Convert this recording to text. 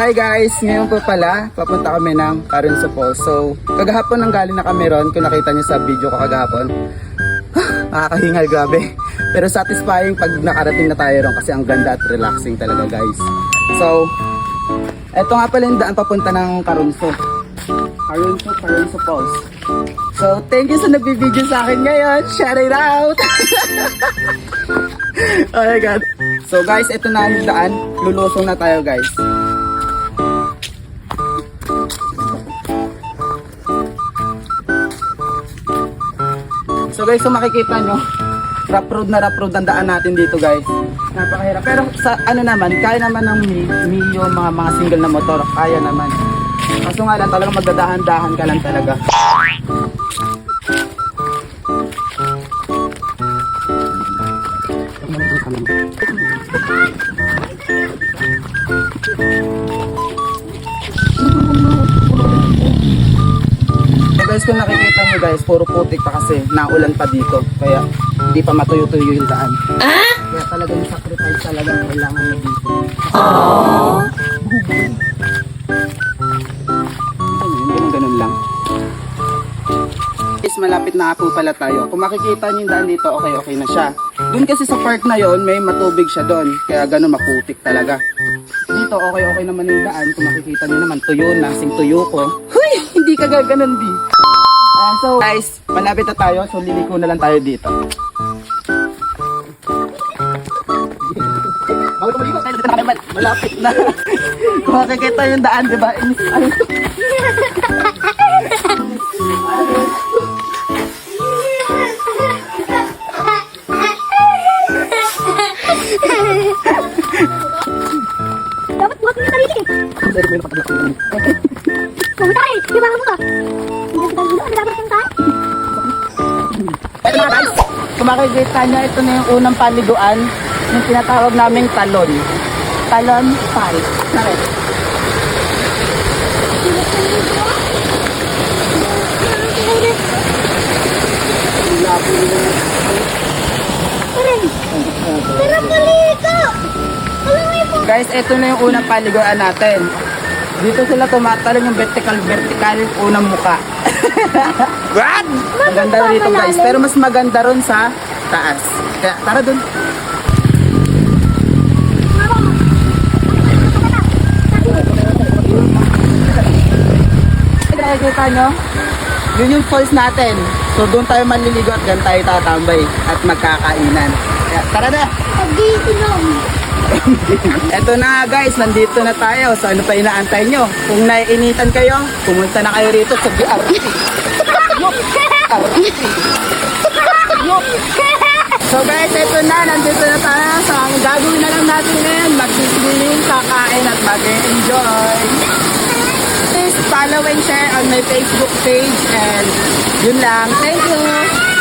Hi guys! Ngayon po pala, papunta kami ng Carunso Falls. So, kagahapon nang galing na kami ron, kung nakita niyo sa video ko kagahapon. Nakakahingal, grabe. Pero satisfying pag nakarating na tayo ron kasi ang ganda at relaxing talaga guys. So, eto nga pala yung daan papunta ng Carunso Falls. So, thank you sa nagbibideo sa akin ngayon. Shout it out! Oh my God. So guys, ito na ang daan. Lulusong na tayo guys. So guys, kung makikita nyo, rough road ang daan natin dito guys. Napakahirap. Pero sa ano naman, kaya naman ng Mio, mga single na motor. Kaya naman. Kaso nga lang, talagang magdadahan-dahan ka lang talaga. Guys, kung nakikita nyo guys, puro putik pa kasi naulan pa dito. Kaya hindi pa matuyo-tuyo yung daan. Kaya talagang sacrifice talaga kailangan mo dito. Ganun lang. Guys, malapit na po pala tayo. Kung makikita nyo yung daan dito, okay na siya. Doon kasi sa park na yon may matubig siya doon. Kaya ganun maputik talaga. Dito, okay naman yung daan. Kung makikita nyo naman, tuyo na. Sing tuyo ko. Huy! Hindi ka gaganon di. So guys, malapit na tayo. So liliko na lang tayo dito. Malapit na. Kung makikita yung daan, diba? Dapat buat mo sarili. Pumunta ka eh. Di ba ka? Ito na guys. Kung makikita nyo, ito na yung unang paliguan. Yung tinatawag naming talon. Talon Fall. Saret. Pero paliko! Guys, ito na yung unang paliguan natin. Dito sila tumatalon yung vertical unang muka. What? Maganda rin dito guys, pero mas maganda rin sa taas. Kaya tara dun. Nakikita nyo? Yun yung falls natin. So doon tayo maliligo at doon tayo tatambay at magkakainan. Kaya tara na! Dito lang. Eto na guys, nandito na tayo. So ano pa inaantay nyo? Kung naiinitan kayo, pumunta na kayo rito sa BRT. So guys, eto na, nandito na tayo. So ang gagawin na lang natin ngayon, magsiswimming, kakain at mag-enjoy. Please follow and share on my Facebook page and yun lang. Thank you!